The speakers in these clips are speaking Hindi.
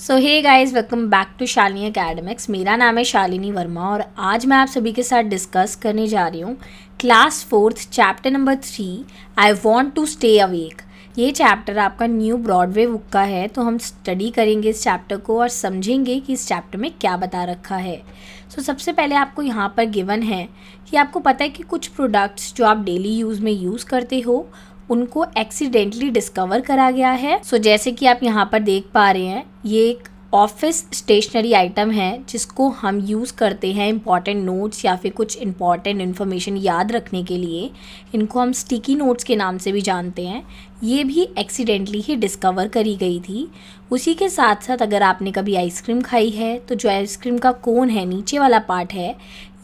So hey guys, welcome back to Shalini academics. मेरा नाम है शालिनी वर्मा और आज मैं आप सभी के साथ डिस्कस करने जा रही हूँ class 4th chapter number 3 I want to stay awake. ये चैप्टर आपका न्यू ब्रॉडवे बुक का है, तो हम स्टडी करेंगे इस चैप्टर को और समझेंगे कि इस चैप्टर में क्या बता रखा है। सबसे पहले आपको यहाँ पर गिवन है कि आपको पता है कि कुछ प्रोडक्ट्स जो आप डेली यूज़ में यूज़ करते हो उनको एक्सीडेंटली डिस्कवर करा गया है। जैसे कि आप यहाँ पर देख पा रहे हैं, ये एक ऑफिस स्टेशनरी आइटम है जिसको हम यूज़ करते हैं इंपॉर्टेंट नोट्स या फिर कुछ इंपॉर्टेंट इन्फॉर्मेशन याद रखने के लिए। इनको हम स्टिकी नोट्स के नाम से भी जानते हैं। ये भी एक्सीडेंटली ही डिस्कवर करी गई थी। उसी के साथ साथ अगर आपने कभी आइसक्रीम खाई है तो जो आइसक्रीम का कोन है, नीचे वाला पार्ट है,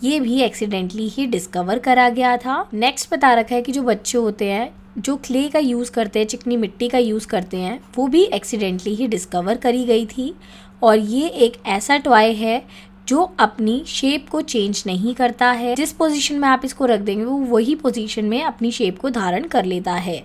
ये भी एक्सीडेंटली ही डिस्कवर करा गया था। नेक्स्ट बता रखा है कि जो बच्चे होते हैं जो क्ले का यूज़ करते हैं, चिकनी मिट्टी का यूज़ करते हैं, वो भी एक्सीडेंटली ही डिस्कवर करी गई थी। और ये एक ऐसा टॉय है जो अपनी शेप को चेंज नहीं करता है। जिस पोजीशन में आप इसको रख देंगे वो वही पोजीशन में अपनी शेप को धारण कर लेता है।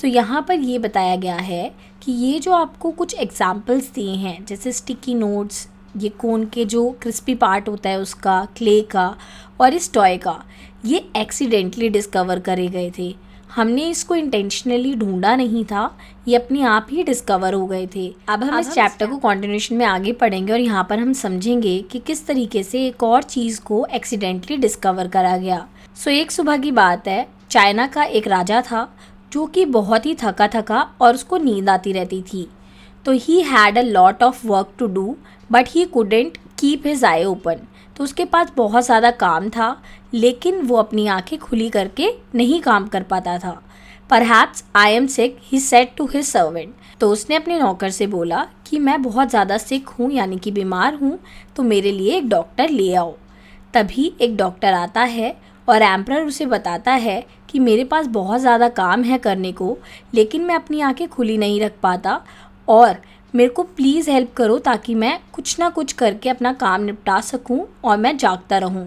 यहाँ पर ये बताया गया है कि ये जो आपको कुछ एग्जाम्पल्स दिए हैं, जैसे स्टिकी नोट्स, ये कोन के जो क्रिस्पी पार्ट होता है उसका, क्ले का और इस टॉय का, ये एक्सीडेंटली डिस्कवर करे गए थे। हमने इसको इंटेंशनली ढूंढा नहीं था, ये अपने आप ही डिस्कवर हो गए थे। अब हम इस चैप्टर को कंटिन्यूशन में आगे पढ़ेंगे और यहाँ पर हम समझेंगे कि किस तरीके से एक और चीज़ को एक्सीडेंटली डिस्कवर करा गया। एक सुबह की बात है, चाइना का एक राजा था जो कि बहुत ही थका थका और उसको नींद आती रहती थी। तो he had a lot of work to do but he couldn't keep his eye open. तो उसके पास बहुत ज़्यादा काम था लेकिन वो अपनी आंखें खुली करके नहीं काम कर पाता था। Perhaps I am sick, he said to his servant. तो उसने अपने नौकर से बोला कि मैं बहुत ज़्यादा सिक हूँ, यानी कि बीमार हूँ, तो मेरे लिए एक डॉक्टर ले आओ। तभी एक डॉक्टर आता है और एम्परर उसे बताता है कि मेरे पास बहुत ज़्यादा काम है करने को, लेकिन मैं अपनी आंखें खुली नहीं रख पाता और मेरे को प्लीज़ हेल्प करो ताकि मैं कुछ ना कुछ करके अपना काम निपटा सकूं और मैं जागता रहूं।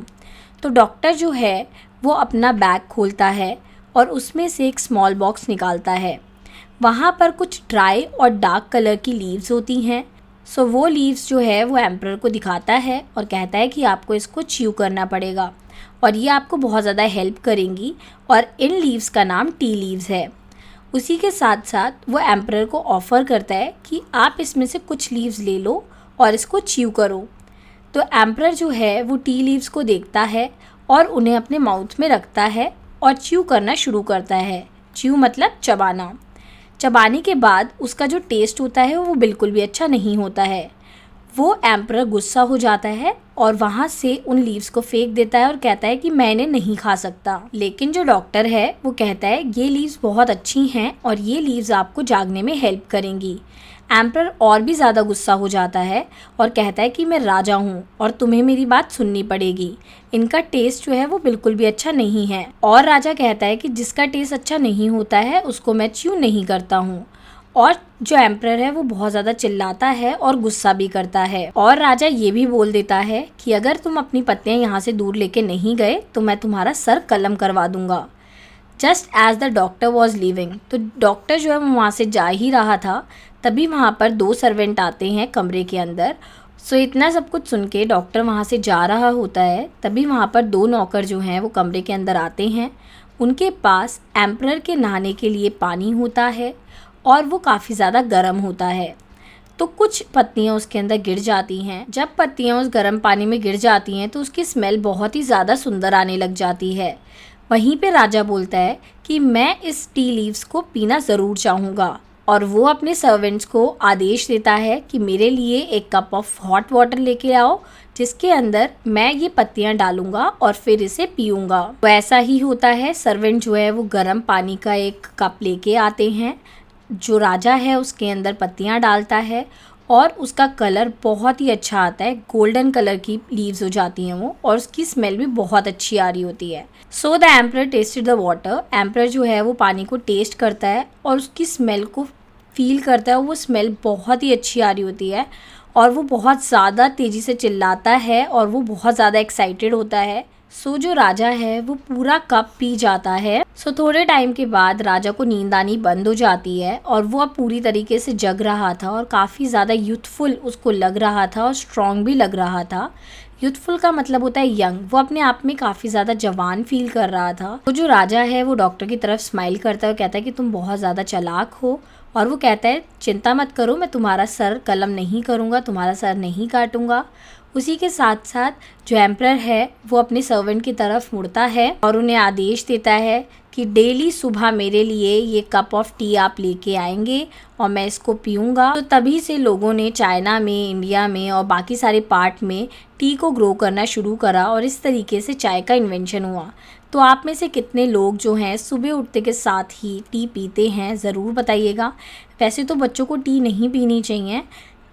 तो डॉक्टर जो है वो अपना बैग खोलता है और उसमें से एक स्मॉल बॉक्स निकालता है। वहाँ पर कुछ ड्राई और डार्क कलर की लीव्स होती हैं। वो लीव्स जो है वो एम्परर को दिखाता है और कहता है कि आपको इसको च्यू करना पड़ेगा और ये आपको बहुत ज़्यादा हेल्प करेंगी, और इन लीव्स का नाम टी लीव्स है। उसी के साथ साथ वो एम्परर को ऑफ़र करता है कि आप इसमें से कुछ लीव्स ले लो और इसको च्यू करो। तो एम्परर जो है वो टी लीव्स को देखता है और उन्हें अपने माउथ में रखता है और च्यू करना शुरू करता है। च्यू मतलब चबाना। चबाने के बाद उसका जो टेस्ट होता है वो बिल्कुल भी अच्छा नहीं होता है। वो एम्परर गुस्सा हो जाता है और वहाँ से उन लीव्स को फेंक देता है और कहता है कि मैं इन्हें नहीं खा सकता। लेकिन जो डॉक्टर है वो कहता है ये लीव्स बहुत अच्छी हैं और ये लीव्स आपको जागने में हेल्प करेंगी। एम्परर और भी ज़्यादा गुस्सा हो जाता है और कहता है कि मैं राजा हूँ और तुम्हें मेरी बात सुननी पड़ेगी। इनका टेस्ट जो है वो बिल्कुल भी अच्छा नहीं है। और राजा कहता है कि जिसका टेस्ट अच्छा नहीं होता है उसको मैं च्यू नहीं करता हूँ। और जो एम्परर है वो बहुत ज़्यादा चिल्लाता है और गुस्सा भी करता है। और राजा ये भी बोल देता है कि अगर तुम अपनी पत्नियां यहाँ से दूर लेके नहीं गए तो मैं तुम्हारा सर कलम करवा दूंगा। Just as the doctor was leaving, तो डॉक्टर जो है वो वहाँ से जा ही रहा था, तभी वहाँ पर 2 सर्वेंट आते हैं कमरे के अंदर। इतना सब कुछ सुन के डॉक्टर वहाँ से जा रहा होता है, तभी वहाँ पर 2 नौकर जो हैं वो कमरे के अंदर आते हैं। उनके पास एम्परर के नहाने के लिए पानी होता है और वो काफ़ी ज़्यादा गर्म होता है। तो कुछ पत्तियाँ उसके अंदर गिर जाती हैं। जब पत्तियाँ उस गर्म पानी में गिर जाती हैं तो उसकी स्मेल बहुत ही ज़्यादा सुंदर आने लग जाती है। वहीं पे राजा बोलता है कि मैं इस टी लीव्स को पीना ज़रूर चाहूँगा, और वो अपने सर्वेंट्स को आदेश देता है कि मेरे लिए एक कप ऑफ हॉट वाटर लेके आओ जिसके अंदर मैं ये पत्तियाँ डालूंगा और फिर इसे पीऊँगा। तो ऐसा ही होता है। सर्वेंट जो है वो गर्म पानी का एक कप लेके आते हैं। जो राजा है उसके अंदर पत्तियाँ डालता है और उसका कलर बहुत ही अच्छा आता है। गोल्डन कलर की लीव्स हो जाती हैं वो, और उसकी स्मेल भी बहुत अच्छी आ रही होती है। The emperor tested the water. Emperor जो है वो पानी को टेस्ट करता है और उसकी स्मेल को फील करता है। वो स्मेल बहुत ही अच्छी आ रही होती है और वो बहुत ज़्यादा तेज़ी से चिल्लाता है और वो बहुत ज़्यादा एक्साइटेड होता है सो जो राजा है वो पूरा कप पी जाता है। सो थोड़े टाइम के बाद राजा को नींद आनी बंद हो जाती है और वो अब पूरी तरीके से जग रहा था और काफ़ी ज़्यादा यूथफुल उसको लग रहा था और स्ट्रॉन्ग भी लग रहा था। यूथफुल का मतलब होता है यंग, वो अपने आप में काफ़ी ज़्यादा जवान फील कर रहा था। तो जो राजा है वो डॉक्टर की तरफ स्माइल करता है और कहता है कि तुम बहुत ज़्यादा चालाक हो, और वो कहता है चिंता मत करो, मैं तुम्हारा सर कलम नहीं करूँगा, तुम्हारा सर नहीं काटूंगा। उसी के साथ साथ जो एम्परर है वो अपने सर्वेंट की तरफ मुड़ता है और उन्हें आदेश देता है कि डेली सुबह मेरे लिए ये कप ऑफ टी आप लेके आएंगे और मैं इसको पीऊँगा। तो तभी से लोगों ने चाइना में, इंडिया में और बाकी सारे पार्ट में टी को ग्रो करना शुरू करा और इस तरीके से चाय का इन्वेंशन हुआ। तो आप में से कितने लोग जो हैं सुबह उठते के साथ ही टी पीते हैं, ज़रूर बताइएगा। वैसे तो बच्चों को टी नहीं पीनी चाहिए।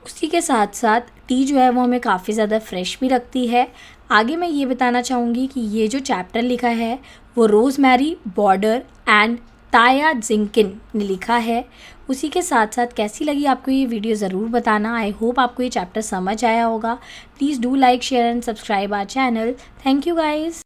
उसी के साथ साथ टी जो है वो हमें काफ़ी ज़्यादा फ्रेश भी रखती है। आगे मैं ये बताना चाहूँगी कि ये जो चैप्टर लिखा है वो रोज़मेरी बॉर्डर एंड ताया जिंकिन ने लिखा है। उसी के साथ साथ कैसी लगी आपको ये वीडियो ज़रूर बताना। आई होप आपको ये चैप्टर समझ आया होगा। Please do like, share and subscribe our channel. Thank you guys.